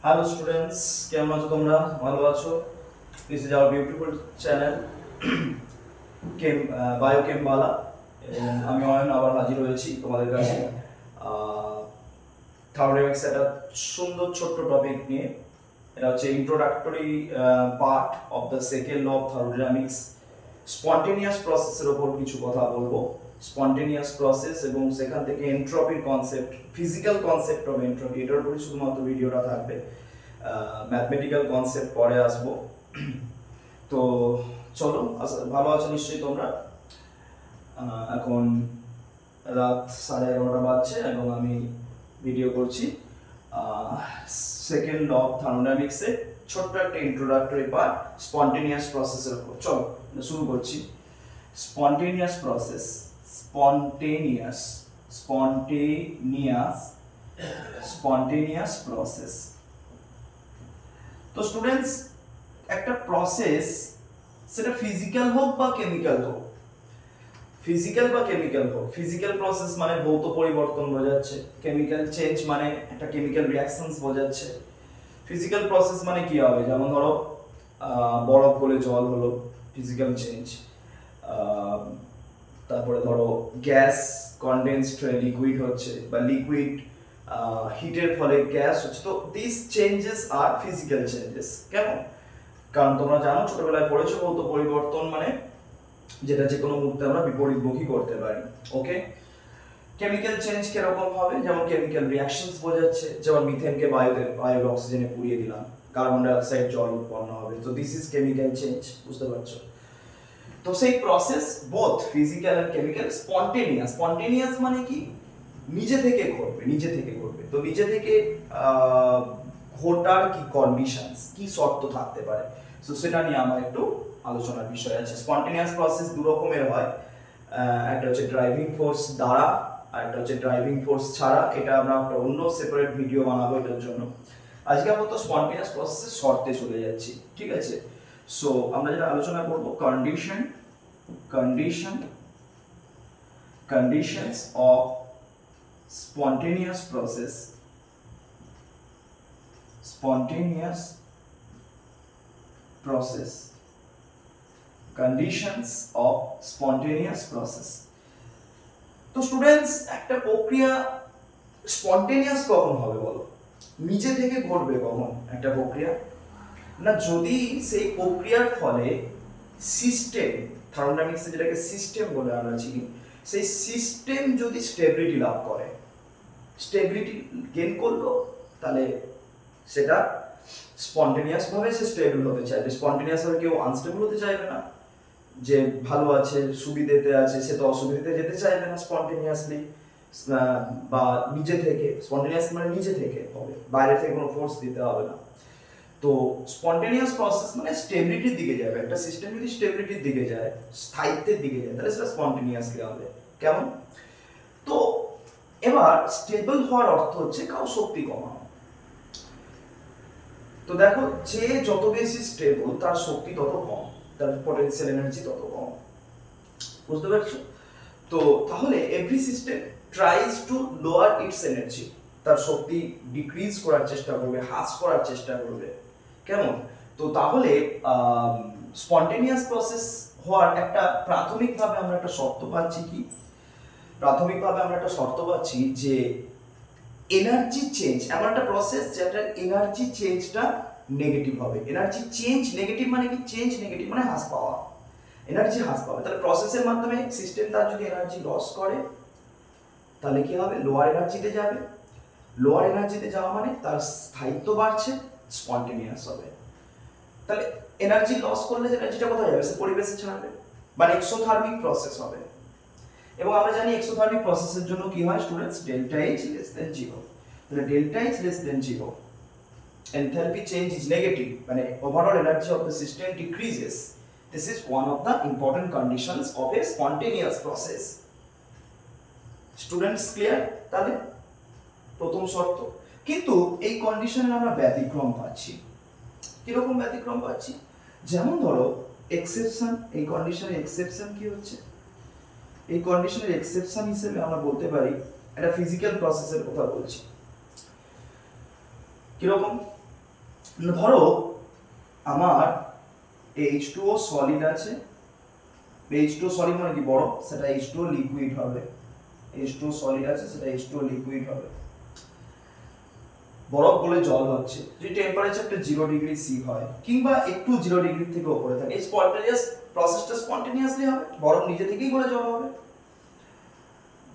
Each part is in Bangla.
হ্যালো স্টুডেন্টস, কেমন আছো তোমরা? ভালো আছো? This is our beautiful channel Chem Biochem Bala, এবং আমি অয়ন আবার হাজির হয়েছি তোমাদের কাছে থার্মোডাইনামিক্স একটা সুন্দর ছোট্ট টপিক নিয়ে। এটা হচ্ছে introductory part of the second law of thermodynamics. Spontaneous প্রসেসের ওপর কিছু কথা বলবো। স্পন্টেনিয়াস প্রসেস এবং সেখান থেকে এন্ট্রপির concept, physical concept of entropy, এটার উপরে শুধুমাত্র ভিডিওটা থাকবে। ম্যাথমেটিক্যাল কনসেপ্ট পরে আসবো। তো চলো, ভালো আছো নিশ্চয়ই তোমরা? এখন রাত 11:30 বাজছে এবং আমি ভিডিও করছি সেকেন্ড ল অফ থার্মোডাইনামিক্সের ছোট্ট একটা ইন্ট্রোডাক্টরি পার্ট স্পন্টেনিয়াস প্রসেসের উপর। চলো শুরু করছি। Spontaneous process, spontaneous process. তো স্টুডেন্টস, একটা প্রসেস সেটা ফিজিক্যাল হোক বা কেমিক্যাল হোক, ফিজিক্যাল প্রসেস মানে ভৌত পরিবর্তন বোঝাচ্ছে, কেমিক্যাল চেঞ্জ মানে একটা কেমিক্যাল রিঅ্যাকশনস বোঝাচ্ছে। ফিজিক্যাল প্রসেস মানে কি হবে? যেমন ধরো বরফ গলে জল হলো, ফিজিক্যাল চেঞ্জ। তারপরে ধরো গ্যাস কনডেন্সড হয়ে লিকুইড হচ্ছে, বা লিকুইড হিটের ফলে গ্যাস হচ্ছে। তো this changes are physical changes. কেন? কারণ তোমরা জানো, ছোটবেলায় পড়েছো ভৌত পরিবর্তন মানে যেটা যে কোনো মুহূর্তে আমরা বিপরীতমুখী করতে পারি। ওকে, কেমিক্যাল চেঞ্জ কিরকম হবে? যেমন কেমিক্যাল রিঅ্যাকশনস বোঝাচ্ছে, যেমন মিথেনকে বায়ুর অক্সিজেনে পুড়িয়ে দিলাম, কার্বন ডাই অক্সাইড জল উৎপন্ন হবে। তো দিস ইজ কেমিক্যাল চেঞ্জ, বুঝতে পারছো? তো সেই process both physical and chemical spontaneous মানে কি? নিজে থেকে ঘটবে। তো নিজে থেকে ঘটার কি কন্ডিশনস, কি শর্ত থাকতে পারে, সো সেটা নিয়ে আমার একটু আলোচনার বিষয় আছে। স্পন্টেনিয়াস প্রসেস দু রকমের হয়, একটা হচ্ছে ড্রাইভিং ফোর্স দ্বারা, আর একটা হচ্ছে ড্রাইভিং ফোর্স ছাড়া। এটা আমরা একটা অন্য সেপারেট ভিডিও বানাবো এটার জন্য। আজকে আপাতত স্পন্টেনিয়াস প্রসেসের শর্তে চলে যাচ্ছি, ঠিক আছে? সো আমরা যেটা আলোচনা করব, conditions of spontaneous process, conditions of spontaneous process। তো স্টুডেন্টস, একটা প্রক্রিয়া স্পন্টেনিয়াস কখন হবে বলো? নিজে থেকে ঘটবে কখন একটা প্রক্রিয়া? না, যদি সেই প্রক্রিয়ার ফলে সিস্টেম, থার্মোডাইনামিক্সে যেটাকে সিস্টেম বলে আমরা চিনি, সেই সিস্টেম যদি স্টেবিলিটি লাভ করে, স্টেবিলিটি গেইন করলো, তাহলে সেটা স্পন্টেনিয়াস ভাবে সে স্টেবল হতে চাইবে। স্পন্টেনিয়াস ভাবে কেউ আনস্টেবল হতে চাইবে না। যে ভালো আছে, সুবিধেতে আছে, সে তো অসুবিধাতে যেতে চাইবে না স্পন্টেনিয়াসলি, বা নিজে থেকে। স্পন্টেনিয়াস মানে নিজে থেকে হবে, বাইরে থেকে কোনো ফোর্স দিতে হবে না। তো স্পন্টেনিয়াস প্রসেস মানে স্টেবিলিটির দিকে যাবে। একটা সিস্টেম যদি স্টেবিলিটির দিকে যায়, স্থায়িত্বের দিকে যায়, তাহলে সেটা স্পন্টেনিয়াসলি হবে। কেমন? তো এবার স্টেবল হওয়ার অর্থ হচ্ছে কারো শক্তি কমানো। তো দেখো, যে যত বেশি স্টেবল তার শক্তি তত কম, তার পটেনশিয়াল এনার্জি তত কম, বুঝতে পারছো? তো তাহলে every system tries two lower it's energy, তার শক্তি ডিক্রিজ করার চেষ্টা করবে, হ্রাস করার চেষ্টা করবে। কেমন? তো তাহলে স্পন্টেনিয়াস প্রসেস হওয়ার একটা প্রাথমিকভাবে আমরা একটা শর্ত পাচ্ছি কি? প্রাথমিকভাবে আমরা একটা শর্ত পাচ্ছি যে এনার্জি চেঞ্জ এমন একটা প্রসেস যেটা এনার্জি চেঞ্জটা নেগেটিভ হবে। এনার্জি চেঞ্জ নেগেটিভ মানে কি? চেঞ্জ নেগেটিভ মানে হ্রাস পাওয়া, এনার্জি হ্রাস পাবে। তাহলে প্রসেসের মাধ্যমে সিস্টেম তার যদি এনার্জি লস করে, তাহলে কি হবে? লোয়ার এনার্জিতে যাবে। লোয়ার এনার্জিতে যাওয়া মানে তার স্থায়িত্ব বাড়ছে, স্পন্টেনিয়াস হবে। তাহলে এনার্জি লস করলে এনার্জিটা কোথায় যাবে? সে পরিবেশে ছাড়বে, মানে এক্সোথার্মিক প্রসেস হবে। এবং আমরা জানি এক্সোথার্মিক প্রসেসের জন্য কি হয় students? Delta H less than 0। তাহলে delta H less than 0, enthalpy change is negative, মানে overall energy of the system decreases. This is one of the important conditions of a spontaneous process. Students clear? তাহলে প্রথম শর্ত। কিন্তু এই কন্ডিশনে আমরা ব্যতিক্রম পাচ্ছি। কিরকম ব্যতিক্রম পাচ্ছি? যেমন ধরো এক্সেপশন। এই কন্ডিশনে এক্সেপশন কি হচ্ছে? এই কন্ডিশনের এক্সেপশন হিসেবে আমরা বলতে পারি একটা ফিজিক্যাল প্রসেসের কথা বলছি। কিরকম? ধরো আমার H2O সলিড আছে, H2O সলিড মানে কি বরফ, সেটা H2O লিকুইড হবে। H2O সলিড আছে, সেটা H2O লিকুইড হবে। বরফ বলে জল হচ্ছে, যে টেম্পারেচারটা 0°C হয় কিংবা একটু 0° থেকে উপরে থাকে, এই স্পন্টেনিয়াস প্রসেসটা স্পন্টেনিয়াসলি হবে, বরফ নিজে থেকেই গলে জল হবে।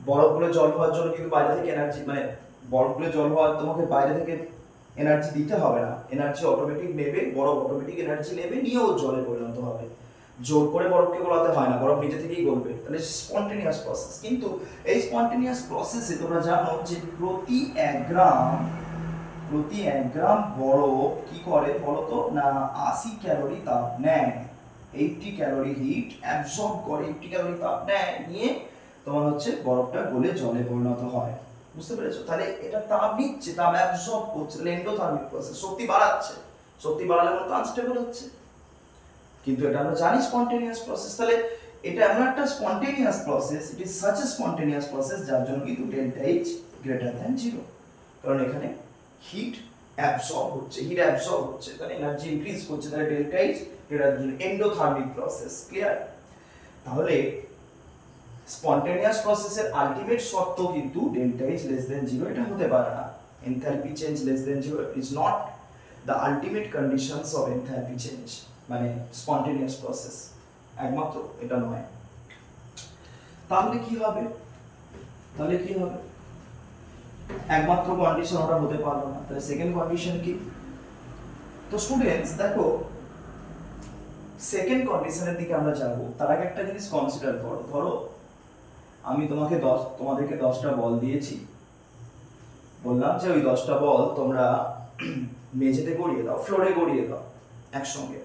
বরফ গলে জল হওয়ার জন্য কিন্তু বাইরে থেকে এনার্জি, মানে বরফ গলে জল হওয়ার তোমাকে বাইরে থেকে এনার্জি দিতে হবে না, এনার্জি অটোমেটিক নেবে, বরফ অটোমেটিক এনার্জি নেবে, নিয়েও জলে পরিণত হবে। জোর করে বরফকে গলাতে হয় না, বরফ নিজে থেকেই গলবে, তাহলে স্পন্টেনিয়াস প্রসেস। কিন্তু এই স্পন্টেনিয়াস প্রসেসে তোমরা জানো যে প্রতি 1 গ্রাম বরফ কি করে বলতো না, 80 ক্যালোরি তাপ নেয়, 80 ক্যালোরি হিট অ্যাবজর্ব করে, 80 ক্যালোরি তাপ নেয়, নিয়ে তোমার হচ্ছে বরফটা গলে জলে পরিণত হয়। বুঝতে পেরেছো? তাহলে এটা তাপ নিচ্ছে, তাপ অ্যাবজর্ব করছে, তাহলে এন্ডোথার্মিক প্রসেস, শক্তি বাড়াচ্ছে, শক্তি বাড়ালে মতো আনস্টেবল হচ্ছে। কিন্তু এটা আমরা জানি স্পন্টেনিয়াস প্রসেস, তাহলে এটা এমন একটা spontaneous process, it is such a spontaneous process যার জন্য কিন্তু ডেল্টা এইচ গ্রেটার দ্যান 0, কারণ এখানে হিট অ্যাবজর্ব হচ্ছে, তাহলে এনার্জি ইনক্রিজ করছে, তাহলে delta H greater than endothermic process. Clear? তাহলে স্পন্টেনিয়াস প্রসেসের আলটিমেট শর্ত কিন্তু ডেল্টা এইচ লেস দ্যান 0 এটা হতে পারে না। Enthalpy change less than 0 is not the ultimate conditions of enthalpy change, মানে স্পন্টেনিয়াস প্রসেস একমাত্র এটা নয়। তাহলে কি হবে? একমাত্র কন্ডিশন ওটা হতে পারলো না, তাহলে সেকেন্ড কন্ডিশন কি? তো স্টুডেন্টস দেখো, সেকেন্ড কন্ডিশনের দিকে আমরা যাব, তার আগে একটা জিনিস কনসিডার করো। ধরো আমি তোমাদেরকে 10টা বল দিয়েছি, বললাম যে ওই 10টা বল তোমরা মেঝেতে গড়িয়ে দাও, ফ্লোরে গড়িয়ে দাও একসঙ্গে,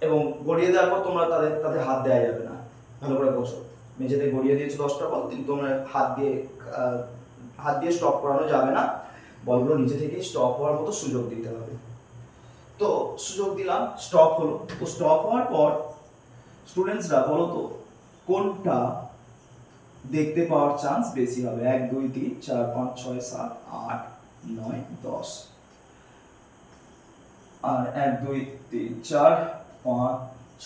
এবং গড়িয়ে দেওয়ার পর তোমরা তাদের হাত দেওয়া যাবে না। ভালো করে বোঝো, মেঝেতে গড়িয়ে দিয়েছো 10টা বল, কিন্তু তোমরা হাত দিয়ে স্টপ করানো যাবে না, বলগুলো নিজে থেকে স্টপ হওয়ার মতো সুযোগ দিতে হবে। তো সুযোগ দিলাম, স্টপ হলো। তো স্টপ হওয়ার পর স্টুডেন্টসরা বলো তো কোনটা দেখতে পাওয়ার চান্স বেশি হবে? 1 2 3 4 5 6 7 8 9 10, আর 1 2 3 4 5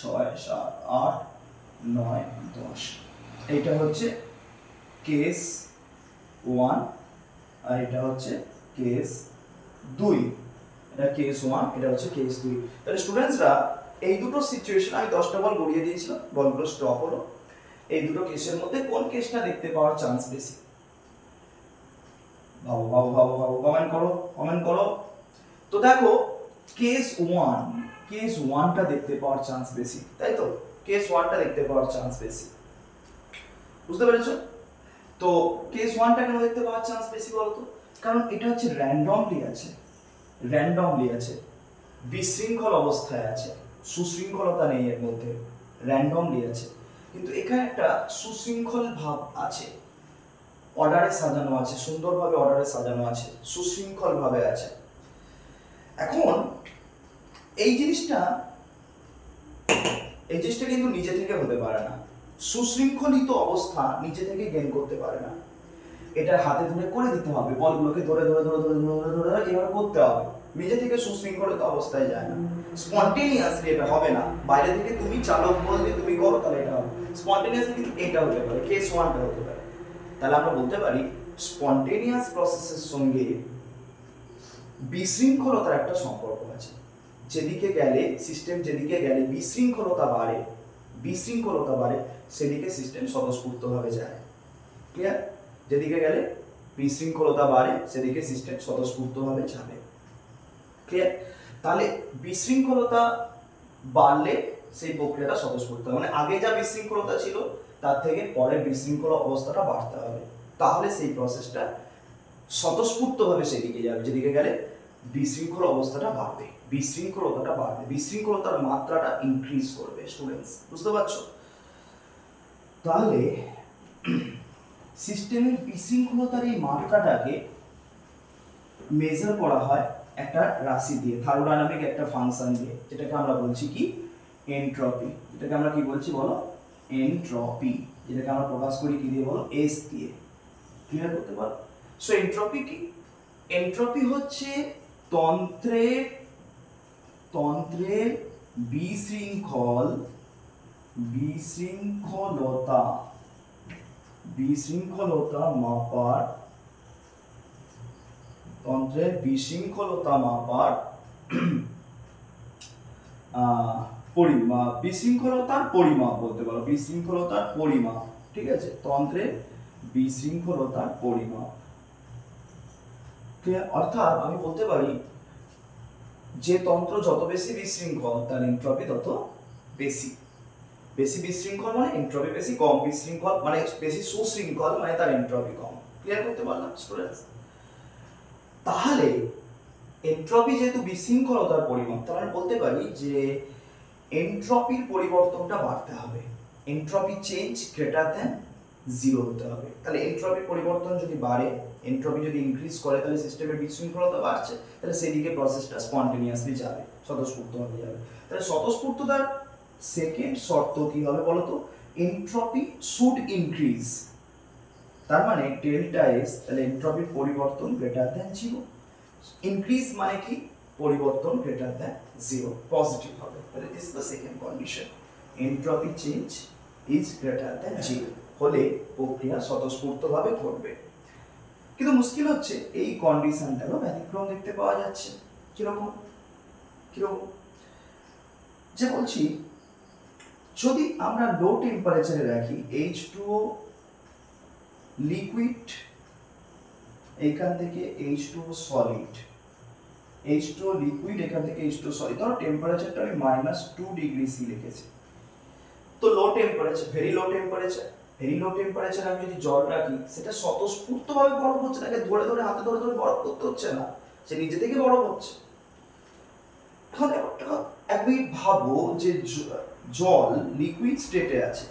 6 7 8 9 10। এইটা হচ্ছে কেস 1 আর এটা হচ্ছে কেস 2। এটা কেস 1, এটা হচ্ছে কেস 2। তাহলে স্টুডেন্টসরা এই দুটো সিচুয়েশন, আমি 10টা বল গড়িয়ে দিয়েছিলাম, বলগুলো স্টপ হলো, এই দুটো কেসের মধ্যে কোন কেসটা দেখতে পাওয়ার চান্স বেশি? ভাবো, কমেন্ট করো। তো দেখো কেস 1টা দেখতে পাওয়ার চান্স বেশি, তাই তো? কেস 1টা দেখতে পাওয়ার চান্স বেশি, বুঝতে পেরেছো? তো কেস 1টা কেন দেখতে পাওয়ার চান্স বেশি বলতো? কারণ এটা হচ্ছে র্যান্ডমলি আছে, বিশৃঙ্খল অবস্থায় আছে, সুশৃঙ্খলতা নেই এর মধ্যে, র্যান্ডমলি আছে। কিন্তু এখানে একটা সুশৃঙ্খল ভাব আছে, অর্ডারে সাজানো আছে, সুন্দরভাবে অর্ডারে সাজানো আছে, সুশৃঙ্খল ভাবে আছে। এখন এই জিনিসটা কিন্তু নিজে থেকে হতে পারে না, সুশৃঙ্খলিত অবস্থা নিজে থেকে গেইন করতে পারে না, এটা হাতে ধরে করে দিতে হবে, বলগুলোকে ধরে এভাবে করতে হবে, নিজে থেকে সুশৃঙ্খলিত অবস্থায় যায় না, স্পন্টেনিয়াসলি এটা হবে না। বাইরে থেকে তুমি চালক বল দিয়ে তুমি করো, তাহলে এটা হবে স্পন্টেনিয়াসলি, কিন্তু এটা হতে পারে, কেস 1টা হতে পারে। তাহলে আমরা বলতে পারি স্পন্টেনিয়াস প্রসেসের সঙ্গে বিশৃঙ্খলতার একটা সম্পর্ক আছে। যেদিকে গেলে বিশৃঙ্খলতা বাড়ে সেদিকে সিস্টেম স্বতঃস্ফূর্তভাবে যায়। ক্লিয়ার? যেদিকে গেলে বিশৃঙ্খলতা বাড়ে সেদিকে সিস্টেম স্বতঃস্ফূর্তভাবে যাবে। ক্লিয়ার? তাহলে বিশৃঙ্খলতা বাড়লে সেই প্রক্রিয়াটা স্বতঃস্ফূর্ত, মানে আগে যা বিশৃঙ্খলতা ছিল তার থেকে পরের বিশৃঙ্খল অবস্থাটা বাড়তে হবে, তাহলে সেই প্রসেসটা স্বতঃস্ফূর্তভাবে সেদিকে যাবে, যেদিকে গেলে বিশৃঙ্খল অবস্থাটা বাড়বে, বিশৃঙ্খলতার মাত্রাটা ইনক্রিজ করবে। স্টুডেন্টস বুঝতে পারছো? তাহলে সিস্টেমের বিশৃঙ্খলতার এই মাত্রাটাকে মেজার করা হয় একটা রাশি দিয়ে, থার্মোডাইনামিক একটা ফাংশন দিয়ে, যেটাকে আমরা বলছি কি এনট্রপি। যেটাকে আমরা কি বলছি বলো? এনট্রপি। যেটাকে আমরা প্রকাশ করি কি দিয়ে বলো? এস দিয়ে। ক্লিয়ার করতে পারো? সো এনট্রপি কি? এনট্রপি হচ্ছে তন্ত্রের তন্ত্রের বিশৃঙ্খলতা মাপার তন্ত্রের বিশৃঙ্খলতা মাপার পরিমাপ, বিশৃঙ্খলতার পরিমাপ বলতে পারো, বিশৃঙ্খলতার পরিমাপ, ঠিক আছে, তন্ত্রের বিশৃঙ্খলতার পরিমাপ। অর্থাৎ আমি বলতে পারি যে তন্ত্র যত বেশি বিশৃঙ্খল তার এনট্রপি তত বেশি। বেশি বিশৃঙ্খল মানে এনট্রপি বেশি, কম বিশৃঙ্খল মানে বেশি সুশৃঙ্খল মানে তার এনট্রপি কম। ক্লিয়ার করতে পারলাম স্টুডেন্টস? তাহলে এনট্রপি যেহেতু বিশৃঙ্খলতার পরিমাপ, তাহলে বলতে পারি যে এনট্রপির পরিবর্তনটা বাড়তে হবে, এনট্রপি চেঞ্জ গ্রেটার দ্যান 0 হতে হবে। তাহলে এনট্রপির পরিবর্তন যদি বাড়ে, এনট্রপি যদি ইনক্রিজ করে, তাহলে সিস্টেমের বিশৃঙ্খলতা বাড়ছে, তাহলে সেদিকে প্রসেসটা স্পন্টেনিয়াসলি যাবে, স্বতঃস্ফূর্তভাবে যাবে। তাহলে স্বতঃস্ফূর্ততার সেকেন্ড শর্ত কি হবে বলতো? Entropy should increase. তার মানে ডেল্টা এস, তাহলে এনট্রপির পরিবর্তন গ্রেটার দ্যান 0। ইনক্রিজ মানে কি? পরিবর্তন গ্রেটার দ্যান 0, পজিটিভ হবে। তাহলে this is the second condition, entropy change is greater than 0 হলে প্রক্রিয়া স্বতঃস্ফূর্তভাবে ঘটবে। কিন্তু মুশকিল হচ্ছে এই কন্ডিশনটারও ব্যতিক্রম দেখতে পাওয়া যাচ্ছে। কিরকম? যে বলছি যদি আমরা লো টেম্পারেচারে রাখি H2O লিকুইড, এখান থেকে H2O সলিড, H2O লিকুইড, এখান থেকে H2O সলিড, ধরো টেম্পারেচারটা আমি -2 ডিগ্রি সি লিখেছি। তো লো টেম্পারেচার, ভেরি লো টেম্পারেচার আমি যদি জল রাখি, সেটা স্বতঃস্ফূর্তভাবে বরফ হচ্ছে, তাকে ধরে ধরে হাতে ধরে ধরে বরফ করতে হচ্ছে না, সে নিজে থেকে বরফ হচ্ছে। এখন একবার ভাবো যে জল লিকুইড স্টেটে আছে,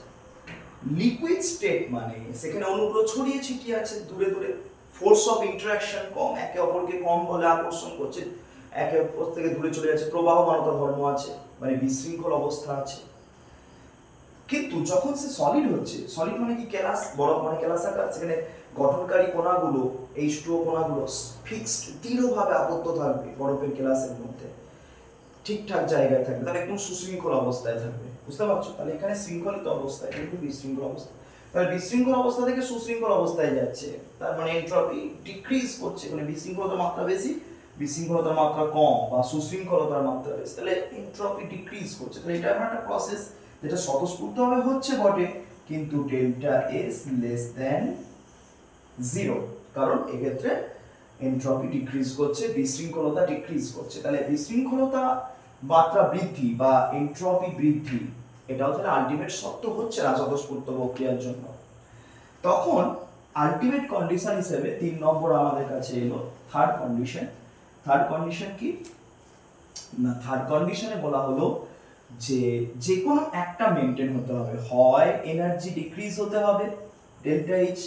লিকুইড স্টেট মানে সেখানে অণুগুলো ছড়িয়ে ছিটিয়ে আছে দূরে দূরে, ফোর্স অফ ইন্টারঅ্যাকশন কম, একে অপরকে কম বলে আকর্ষণ করছে, একে অপর থেকে দূরে চলে যাচ্ছে, প্রবাহমানতা ধর্ম আছে, মানে বিশৃঙ্খল অবস্থা আছে। কিন্তু যখন সে সলিড হচ্ছে, সলিড মানে কি? কেলাস, বরফ মানে কেলাস আকার, সেখানে গঠনকারী কণাগুলো, H2O কণাগুলো ফিক্সড, দৃঢ়ভাবে আবদ্ধ থাকবে বরফের কেলাসের মধ্যে, ঠিকঠাক জায়গায় থাকবে, তাহলে একদম সুশৃঙ্খল অবস্থায় থাকবে। বুঝতে পারছো? তাহলে এখানে শৃঙ্খলিত অবস্থায়, কিন্তু বিশৃঙ্খল অবস্থা, তাহলে বিশৃঙ্খল অবস্থা থেকে সুশৃঙ্খল অবস্থায় যাচ্ছে, তার মানে এনট্রপি ডিক্রিজ করছে, মানে বিশৃঙ্খলতার মাত্রা বেশি, বিশৃঙ্খলতার মাত্রা কম, বা সুশৃঙ্খলতার মাত্রা বেশি, তাহলে এনট্রপি ডিক্রিজ করছে। তাহলে এটা একটা প্রসেস যেটা স্বতঃস্ফূর্তভাবে হচ্ছে বটে, কিন্তু ডেল্টা এস লেস দ্যান 0, কারণ এক্ষেত্রে এনট্রপি ডিক্রিজ করছে, বিশৃঙ্খলতা ডিক্রিজ করছে। তাহলে বিশৃঙ্খলতা মাত্রা বৃদ্ধি বা এনট্রপি বৃদ্ধি, এটাও তাহলে আলটিমেট শর্ত হচ্ছে না স্বতঃস্ফূর্ত প্রক্রিয়ার জন্য। তখন আলটিমেট কন্ডিশন হিসেবে 3 নম্বর আমাদের কাছে এলো থার্ড কন্ডিশন। থার্ড কন্ডিশন কি না? থার্ড কন্ডিশনে বলা হলো যে কোনো একটা মেনটেন হতে হবে, হয় এনার্জি ডিক্রিজ হতে হবে ডেল্টা এইচ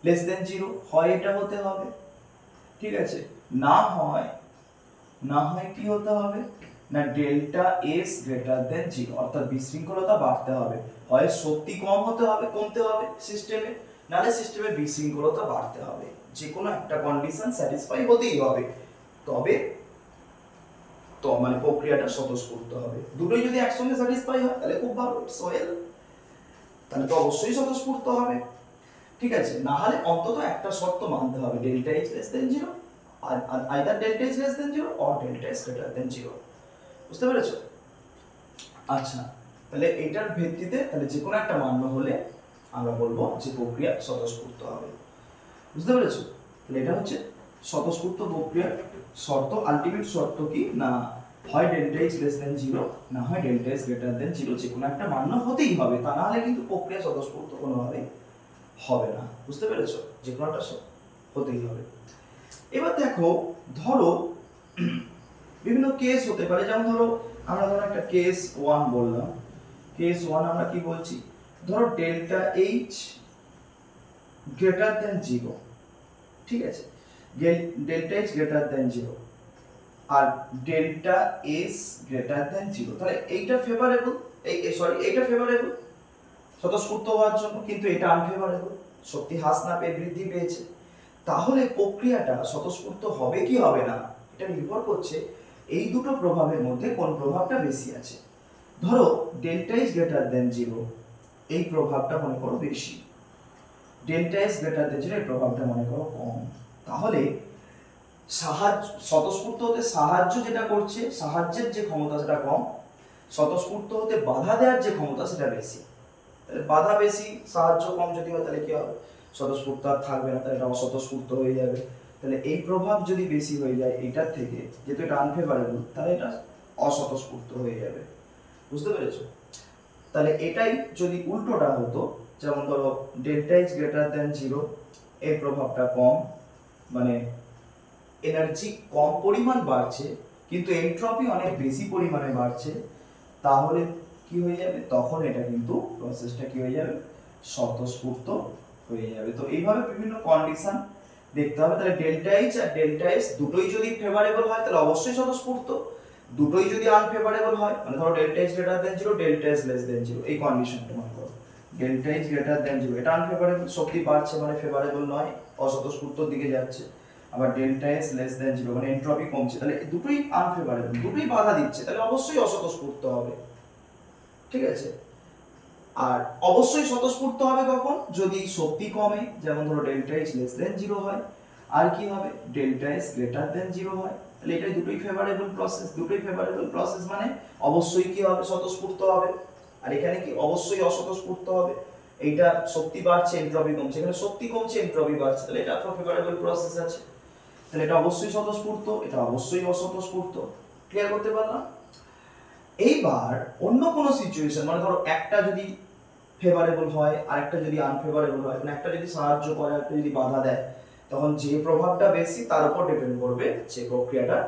লেস দেন 0, হয় এটা হতে হবে, ঠিক আছে, না হয় কি হতে হবে না ডেল্টা এস গ্রেটার দেন 0, অর্থাৎ বিশৃঙ্খলতা বাড়তে হবে, হয় শক্তি কম হতে হবে, কমতে হবে সিস্টেমে, নালে সিস্টেমে বিশৃঙ্খলতা বাড়তে হবে। যে কোনো একটা কন্ডিশন স্যাটিসফাই হতেই হবে, তবে তো মানে প্রক্রিয়াটা স্বতঃস্ফূর্ত হবে। দুটোই যদি একসঙ্গে স্যাটিসফাই হয় তাহলে খুব ভালো, সোয়েল, তাহলে তো অবশ্যই স্বতঃস্ফূর্ত হবে, ঠিক আছে। না হলে অন্তত একটা শর্ত মানতে হবে, ডেল্টা এইচ লেস দেন 0, আর either delta H less than 0 or delta H greater than 0। বুঝতে পেরেছো? আচ্ছা, তাহলে এটার ভিত্তিতে তাহলে যে কোনো একটা মান্য হলে আমরা বলবো যে প্রক্রিয়া স্বতঃস্ফূর্ত হবে। বুঝতে পেরেছো? তাহলে এটা হচ্ছে স্বতঃস্ফূর্ত প্রক্রিয়ার শর্ত। আলটিমেট শর্ত কি না, হয় ডেল্টা এইচ লেস দেন 0, না হয় ডেল্টা এইচ গ্রেটার দেন 0, যে কোনো একটা মান্য হতেই হবে, তা না হলে কিন্তু প্রক্রিয়া স্বতঃস্ফূর্ত কোনোভাবে হবে না। বুঝতে পেরেছো? যে কোনো একটা হতেই হবে। এবার দেখো, ধরো বিভিন্ন কেস হতে পারে, যেমন ধরো আমরা একটা কেস 1 বললাম, কেস 1 আমরা কি বলছি, ধরো ডেল্টা এইচ গ্রেটার দেন 0, ঠিক আছে, ডেল্টা এইচ গ্রেটার দেন 0 আর ডেল্টা এস গ্রেটার দেন 0, তাহলে এইটা ফেভারেবল, এইটা ফেভারেবল স্বতঃস্ফূর্ত হওয়ার জন্য, কিন্তু এটা আনফেভারেবল, শক্তি হ্রাস না পেয়ে বৃদ্ধি পেয়েছে। তাহলে প্রক্রিয়াটা স্বতঃস্ফূর্ত হবে কি হবে না, এটা নির্ভর করছে এই দুটো প্রভাবের মধ্যে কোন প্রভাবটা বেশি আছে। ধরো delta is greater than zero, এই প্রভাবটা মনে করো বেশি, delta is greater than zero এই প্রভাবটা মনে করো কম। তাহলে স্বতঃস্ফূর্ত হতে সাহায্য যেটা করছে, সাহায্যের যে ক্ষমতা সেটা কম, স্বতঃস্ফূর্ত হতে বাধা দেওয়ার যে ক্ষমতা সেটা বেশি। তাহলে বাধা বেশি সাহায্য কম যদি হয় তাহলে কি হবে, স্বতঃস্ফূর্ত আর থাকবে না, তাহলে এটা অস্বতঃস্ফূর্ত হয়ে যাবে। তাহলে এই প্রভাব যদি বেশি হয়ে যায় এটার থেকে, যেহেতু এটা আনফেভারেবল, তাহলে এটা অস্বতঃস্ফূর্ত হয়ে যাবে। বুঝতে পেরেছো? তাহলে এটাই যদি উল্টোটা হতো, যেমন ধরো delta is greater than zero, এই প্রভাবটা কম, মানে এনার্জি কম পরিমাণ বাড়ছে কিন্তু এন্ট্রপি অনেক বেশি পরিমাণে বাড়ছে, তাহলে কি হয়ে যাবে, তখন এটা কিন্তু প্রসেসটা কি হয়ে যাবে, স্বতঃস্ফূর্ত হয়ে যাবে। তো এইভাবে বিভিন্ন কন্ডিশন দেখতে হবে। তাহলে delta H R delta S দুটোই যদি ফেভারেবল হয় তাহলে অবশ্যই স্বতঃস্ফূর্ত, দুটোই যদি আনফেভারেবল হয়, মানে ধরো ডেল্টা এইচ গ্রেটার দেন zero, delta S less than zero, এই কন্ডিশনটা মনে করো। ডেল্টা এইচ গ্রেটার দেন জিরো এটা আনফেভারেবল, শক্তি বাড়ছে মানে ফেভারেবল নয়, অস্বতঃস্ফূর্তর দিকে যাচ্ছে। আবার delta S less than zero মানে এন্ট্রপি কমছে, তাহলে দুটোই আনফেভারেবল, দুটোই বাধা দিচ্ছে, তাহলে অবশ্যই অস্বতঃস্ফূর্ত হবে। ঠিক আছে? আর অবশ্যই স্বতঃস্ফূর্ত হবে কখন, যদি শক্তি কমে, যেমন ধরো ডেল্টা এইচ লেস দেন জিরো হয়, আর কি হবে, delta S greater than zero হয়। তাহলে এটা দুটোই ফেভারেবল প্রসেস, দুটোই ফেভারেবল প্রসেস মানে অবশ্যই কি হবে, স্বতঃস্ফূর্ত হবে। আর এখানে কি অবশ্যই অস্বতঃস্ফূর্ত হবে, এইটা শক্তি বাড়ছে এন্ট্রপি কমছে, এখানে শক্তি কমছে এন্ট্রপি বাড়ছে, তাহলে এটা ফেভারেবল প্রসেস আছে। তাহলে এটা অবশ্যই স্বতঃস্ফূর্ত, এটা অবশ্যই অস্বতঃস্ফূর্ত। ক্লিয়ার করতে পারলাম? এইবার অন্য কোনো সিচুয়েশন, মানে ধরো একটা যদি ফেভারেবল হয় আর একটা যদি আনফেভারেবল হয়, মানে একটা যদি সাহায্য করে একটা যদি বাধা দেয়, তখন যে প্রভাবটা বেশি তার উপর ডিপেন্ড করবে যে প্রক্রিয়াটা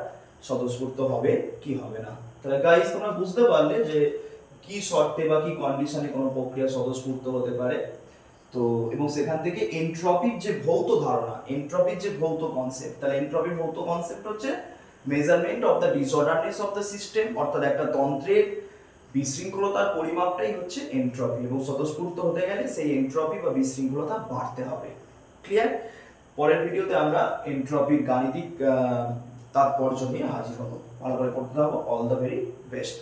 স্বতঃস্ফূর্ত হবে কি হবে না। তাহলে গাইস তোমরা বুঝতে পারলে যে কি শর্তে বা কি কন্ডিশনে কোনো প্রক্রিয়া স্বতঃস্ফূর্ত হতে পারে। তো এবং সেখান থেকে এন্ট্রপির যে ভৌত ধারণা, এন্ট্রপির যে ভৌত কনসেপ্ট, তাহলে এন্ট্রপির ভৌত কনসেপ্ট হচ্ছে measurement of the disorderness of the system, অর্থাৎ একটা তন্ত্রের বিশৃঙ্খলতার পরিমাপটাই হচ্ছে এন্ট্রপি, এবং স্বতঃস্ফূর্ত হতে গেলে সেই এন্ট্রপি বা বিশৃঙ্খলতা বাড়তে হবে। ক্লিয়ার? পরের ভিডিওতে আমরা এন্ট্রপির গাণিতিক তাৎপর্য নিয়ে হাজির হব। ভালো করে পড়তে হবে। All the very best.